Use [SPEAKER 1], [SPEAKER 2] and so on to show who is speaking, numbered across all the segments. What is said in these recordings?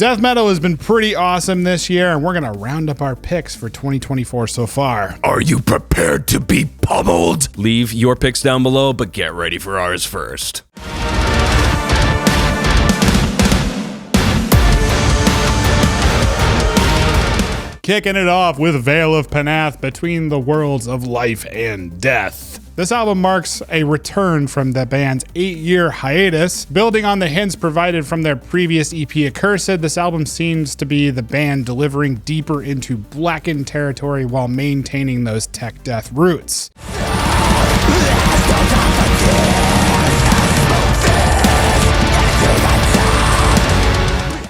[SPEAKER 1] Death metal has been pretty awesome this year, and we're gonna round up our picks for 2024 so far.
[SPEAKER 2] Are you prepared to be pummeled? Leave your picks down below, but get ready for ours first.
[SPEAKER 1] Kicking it off with Vale of Pnath, Between the Worlds of Life and Death. This album marks a return from the band's 8-year hiatus. Building on the hints provided from their previous EP Accursed, this album seems to be the band delivering deeper into blackened territory while maintaining those tech death roots.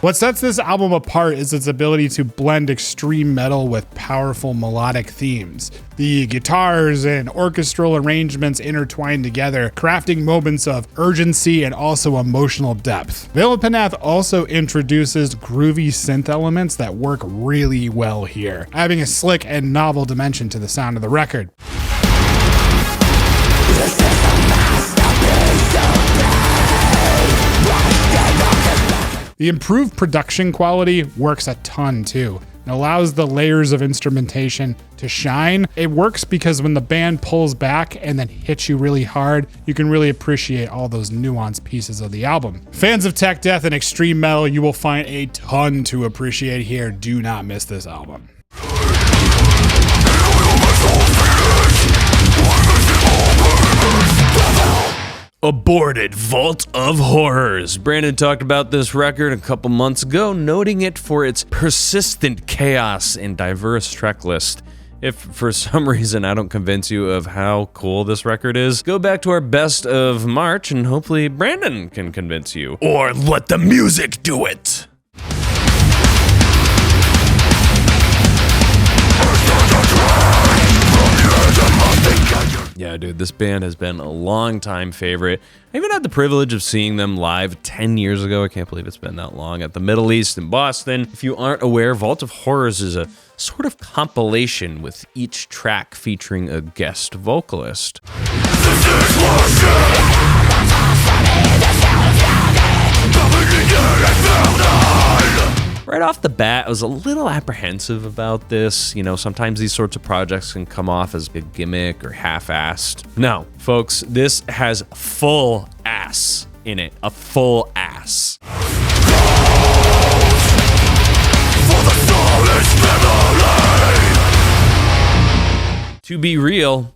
[SPEAKER 1] What sets this album apart is its ability to blend extreme metal with powerful melodic themes. The guitars and orchestral arrangements intertwine together, crafting moments of urgency and also emotional depth. Vale of Pnath also introduces groovy synth elements that work really well here, adding a slick and novel dimension to the sound of the record. The improved production quality works a ton too. It allows the layers of instrumentation to shine. It works because when the band pulls back and then hits you really hard, you can really appreciate all those nuanced pieces of the album. Fans of tech death and extreme metal, you will find a ton to appreciate here. Do not miss this album.
[SPEAKER 2] Aborted, Vault of Horrors. Brandon talked about this record a couple months ago, noting it for its persistent chaos and diverse track list. If for some reason I don't convince you of how cool this record is, go back to our best of March and hopefully Brandon can convince you. Or let the music do it. Yeah, dude, this band has been a long-time favorite. I even had the privilege of seeing them live 10 years ago. I can't believe it's been that long at the Middle East in Boston. If you aren't aware, Vault of Horrors is a sort of compilation with each track featuring a guest vocalist. Right off the bat, I was a little apprehensive about this. You know, sometimes these sorts of projects can come off as a gimmick or half-assed. No, folks, this has full ass in it. A full ass. To be real.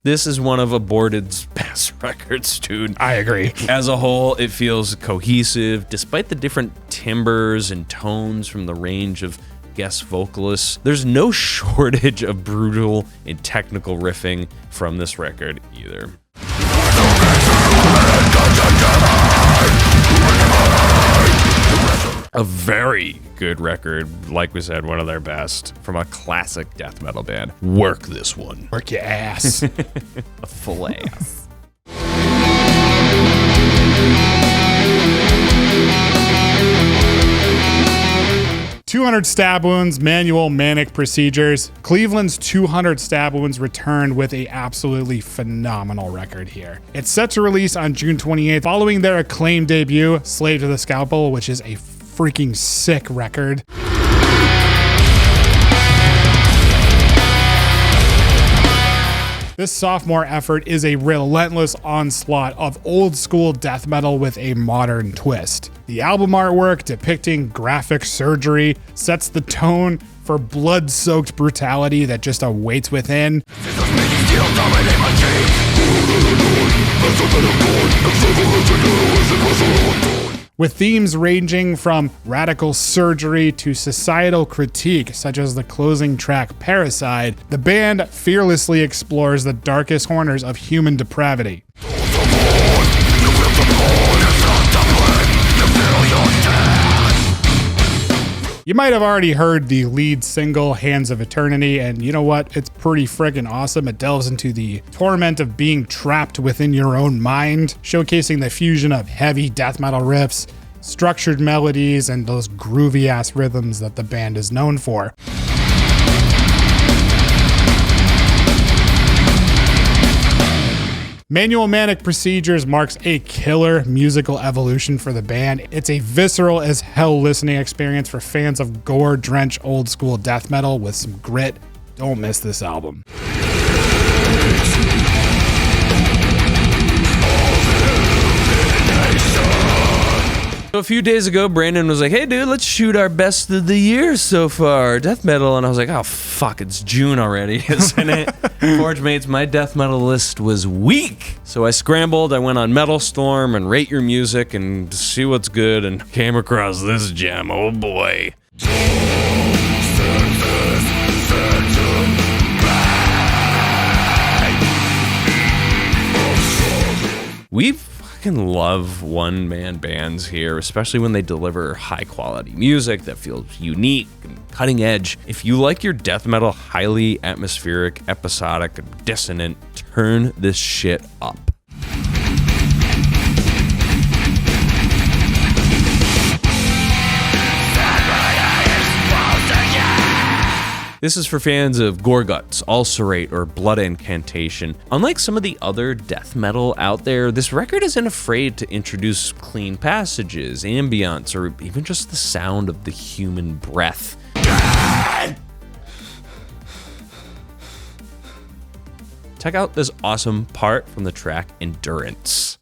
[SPEAKER 2] This is one of Aborted's best records, dude.
[SPEAKER 1] I agree.
[SPEAKER 2] As a whole, it feels cohesive, despite the different timbres and tones from the range of guest vocalists. There's no shortage of brutal and technical riffing from this record either. A very good record, like we said, one of their best from a classic death metal band. Work this one.
[SPEAKER 1] Work your ass.
[SPEAKER 2] A full ass.
[SPEAKER 1] "200 stab wounds, manual manic procedures." Cleveland's 200 stab wounds returned with a absolutely phenomenal record here. It's set to release on June 28th, following their acclaimed debut, Slave to the Scalpel, which is a freaking sick record. This sophomore effort is a relentless onslaught of old school death metal with a modern twist. The album artwork depicting graphic surgery sets the tone for blood-soaked brutality that just awaits within. With themes ranging from radical surgery to societal critique, such as the closing track Parasite, the band fearlessly explores the darkest corners of human depravity. You might have already heard the lead single, Hands of Eternity, and you know what? It's pretty friggin' awesome. It delves into the torment of being trapped within your own mind, showcasing the fusion of heavy death metal riffs, structured melodies, and those groovy-ass rhythms that the band is known for. Manual Manic Procedures marks a killer musical evolution for the band. It's a visceral as hell listening experience for fans of gore-drenched old school death metal with some grit. Don't miss this album.
[SPEAKER 2] So a few days ago, Brandon was like, hey dude, let's shoot our best of the year so far, death metal. And I was like, oh fuck, it's June already, isn't it? Forge mates, my death metal list was weak. So I scrambled, I went on Metal Storm and Rate Your Music and see what's good, and came across this gem, oh boy. We fucking love one-man bands here, especially when they deliver high-quality music that feels unique and cutting edge. If you like your death metal highly atmospheric, episodic, and dissonant, turn this shit up. This is for fans of Gorguts, Ulcerate, or Blood Incantation. Unlike some of the other death metal out there, this record isn't afraid to introduce clean passages, ambience, or even just the sound of the human breath. Check out this awesome part from the track Perdurance.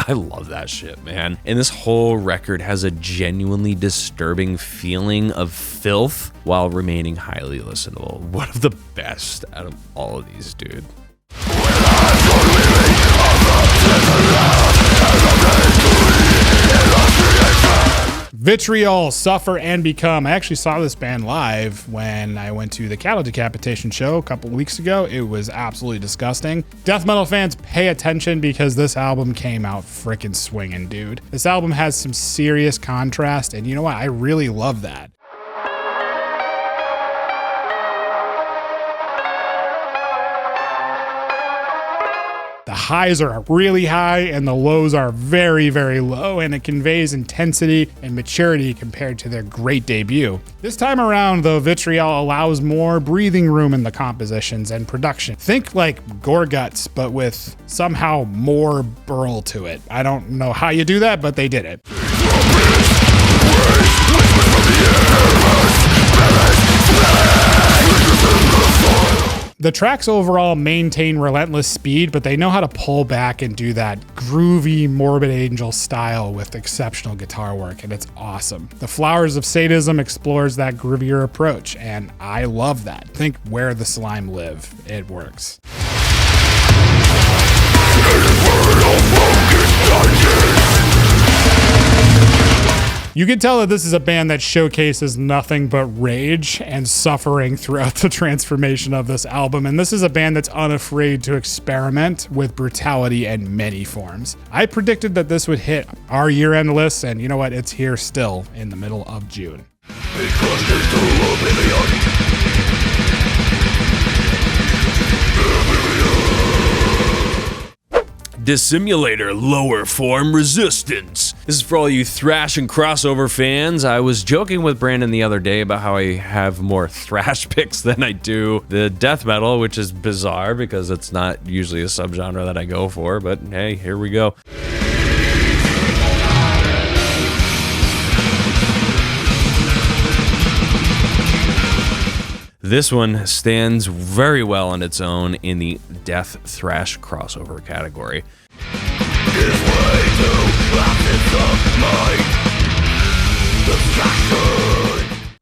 [SPEAKER 2] I love that shit, man. And this whole record has a genuinely disturbing feeling of filth while remaining highly listenable. One of the best out of all of these, dude.
[SPEAKER 1] Vitriol, Suffer, and Become. I actually saw this band live when I went to the Cattle Decapitation show a couple weeks ago. It was absolutely disgusting. Death metal fans, pay attention because this album came out freaking swinging, dude. This album has some serious contrast, and you know what? I really love that. The highs are really high and the lows are very, very low, and it conveys intensity and maturity compared to their great debut. This time around, though, Vitriol allows more breathing room in the compositions and production. Think like Gorguts, but with somehow more burl to it. I don't know how you do that, but they did it. The tracks overall maintain relentless speed, but they know how to pull back and do that groovy Morbid Angel style with exceptional guitar work, and it's awesome. The Flowers of Sadism explores that groovier approach, and I love that. Think Where the Slime Live. It works. You can tell that this is a band that showcases nothing but rage and suffering throughout the transformation of this album, and this is a band that's unafraid to experiment with brutality in many forms. I predicted that this would hit our year-end list, and you know what? It's here still in the middle of June.
[SPEAKER 2] Dissimulator, Lower Form Resistance. This is for all you thrash and crossover fans. I was joking with Brandon the other day about how I have more thrash picks than I do the death metal, which is bizarre because it's not usually a subgenre that I go for, but hey, here we go. This one stands very well on its own in the death thrash crossover category.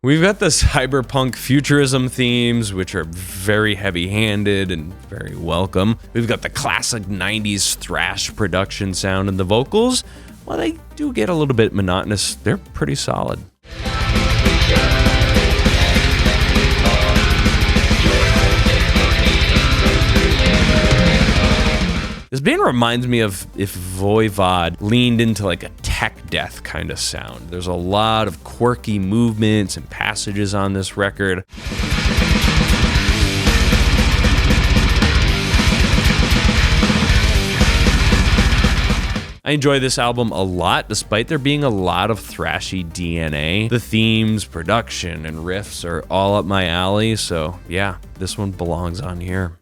[SPEAKER 2] We've got the cyberpunk futurism themes, which are very heavy-handed and very welcome. We've got the classic 90s thrash production sound and the vocals. While they do get a little bit monotonous, they're pretty solid. This band reminds me of if Voivod leaned into like a tech death kind of sound. There's a lot of quirky movements and passages on this record. I enjoy this album a lot, despite there being a lot of thrashy DNA. The themes, production, and riffs are all up my alley, so yeah, this one belongs on here.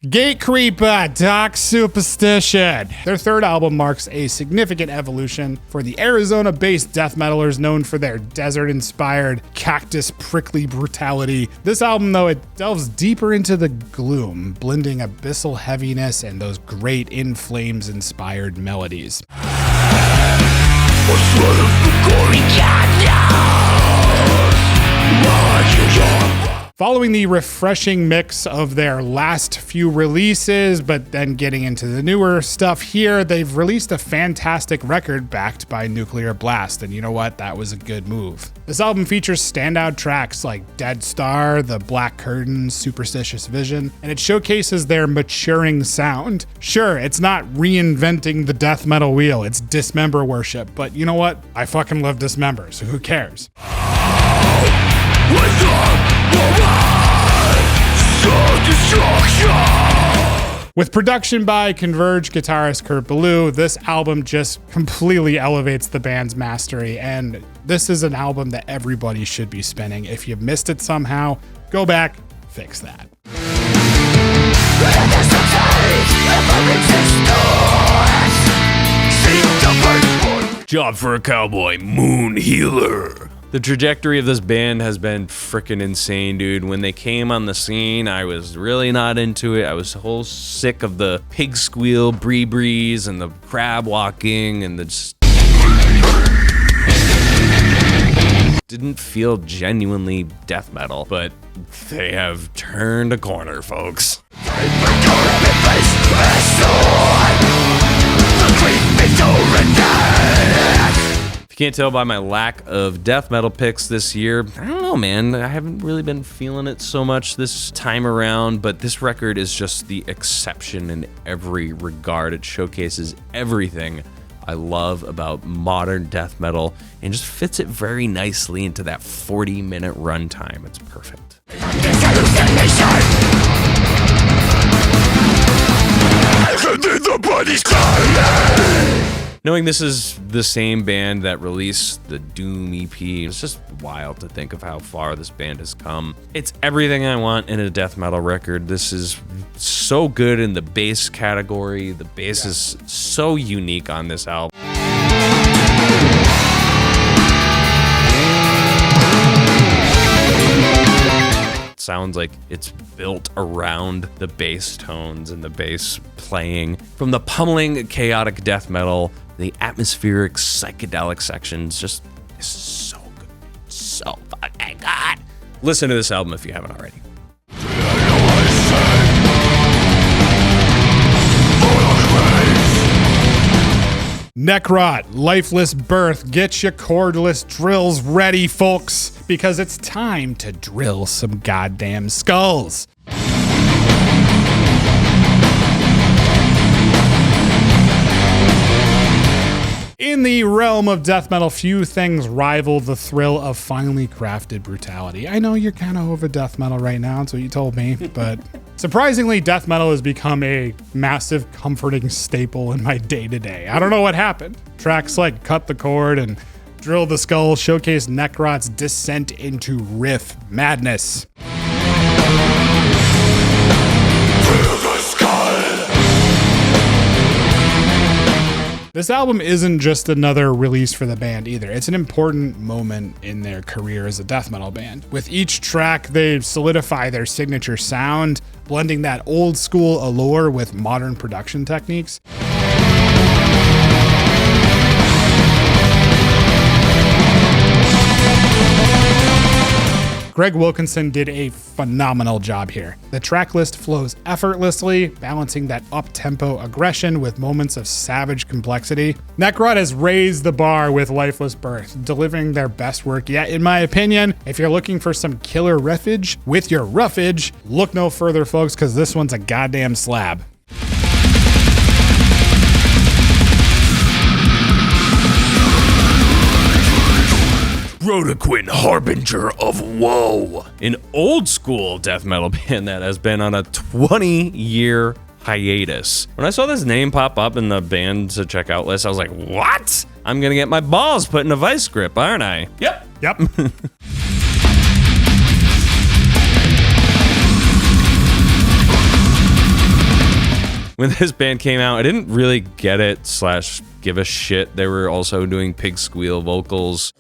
[SPEAKER 1] Gatecreeper, Dark Superstition. Their third album marks a significant evolution for the Arizona-based death metalers known for their desert-inspired, cactus-prickly brutality. This album, though, it delves deeper into the gloom, blending abyssal heaviness and those great In Flames-inspired melodies. Following the refreshing mix of their last few releases, but then getting into the newer stuff here, they've released a fantastic record backed by Nuclear Blast, and you know what? That was a good move. This album features standout tracks like Dead Star, The Black Curtain, Superstitious Vision, and it showcases their maturing sound. Sure, it's not reinventing the death metal wheel, it's dismember worship, but you know what? I fucking love Dismember, so who cares? With production by Converge guitarist Kurt Ballou, this album just completely elevates the band's mastery, and this is an album that everybody should be spinning. If you missed it somehow, go back, fix that.
[SPEAKER 2] Job for a cowboy, Moon Healer. The trajectory of this band has been freaking insane, dude. When they came on the scene, I was really not into it. I was whole sick of the pig squeal, breeze, and the crab walking, and the just didn't feel genuinely death metal. But they have turned a corner, folks. If you can't tell by my lack of death metal picks this year, I don't know, man. I haven't really been feeling it so much this time around, but this record is just the exception in every regard. It showcases everything I love about modern death metal and just fits it very nicely into that 40-minute runtime. It's perfect. Knowing this is the same band that released the Doom EP, it's just wild to think of how far this band has come. It's everything I want in a death metal record. This is so good in the bass category. The bass is so unique on this album. Sounds like it's built around the bass tones and the bass playing. From the pummeling, chaotic death metal, the atmospheric, psychedelic sections just is so good. So fucking good. Listen to this album if you haven't already.
[SPEAKER 1] Necrot, Lifeless Birth, get your cordless drills ready, folks, because it's time to drill some goddamn skulls. In the realm of death metal, few things rival the thrill of finely crafted brutality. I know you're kind of over death metal right now, that's what you told me, but surprisingly, death metal has become a massive, comforting staple in my day-to-day. I don't know what happened. Tracks like Cut the Cord and Drill the Skull showcase Necrot's descent into riff madness. This album isn't just another release for the band either. It's an important moment in their career as a death metal band. With each track, they solidify their signature sound, blending that old school allure with modern production techniques. Greg Wilkinson did a phenomenal job here. The track list flows effortlessly, balancing that up-tempo aggression with moments of savage complexity. Necrot has raised the bar with Lifeless Birth, delivering their best work yet, in my opinion. If you're looking for some killer riffage with your roughage, look no further, folks, because this one's a goddamn slab.
[SPEAKER 2] Brodequin, Harbinger of Woe, an old school death metal band that has been on a 20-year hiatus. When I saw this name pop up in the band to check out list, I was like, what? I'm gonna get my balls put in a vice grip, aren't I? Yep. When this band came out, I didn't really get it / give a shit. They were also doing pig squeal vocals.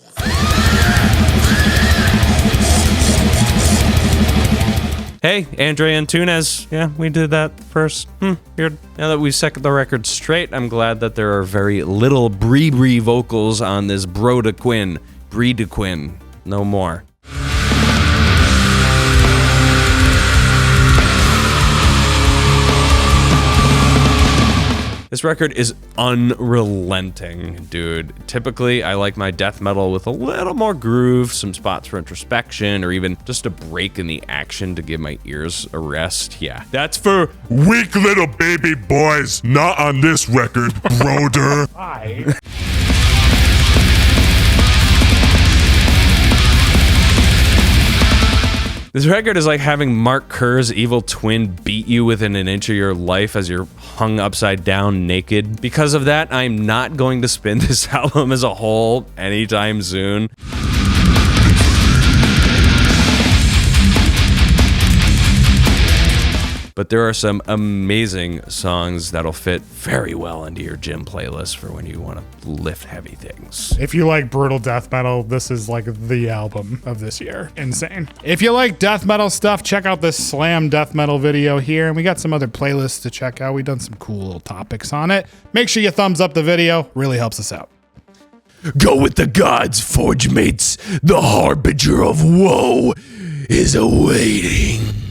[SPEAKER 2] Hey, Andre Antunes. Yeah, we did that first. Weird. Now that we've set the record straight, I'm glad that there are very little bree vocals on this Brodequin. Brodequin. No more. This record is unrelenting, dude. Typically, I like my death metal with a little more groove, some spots for introspection, or even just a break in the action to give my ears a rest. Yeah,
[SPEAKER 3] That's for weak little baby boys. Not on this record, broder.
[SPEAKER 1] Hi.
[SPEAKER 2] This record is like having Mark Kerr's evil twin beat you within an inch of your life as you're hung upside down naked. Because of that, I'm not going to spin this album as a whole anytime soon. But there are some amazing songs that'll fit very well into your gym playlist for when you want to lift heavy things.
[SPEAKER 1] If you like brutal death metal, this is like the album of this year. Insane. If you like death metal stuff, check out this Slam death metal video here. And we got some other playlists to check out. We've done some cool little topics on it. Make sure you thumbs up the video. Really helps us out.
[SPEAKER 2] Go with the gods, Forgemates. The Harbinger of Woe is awaiting.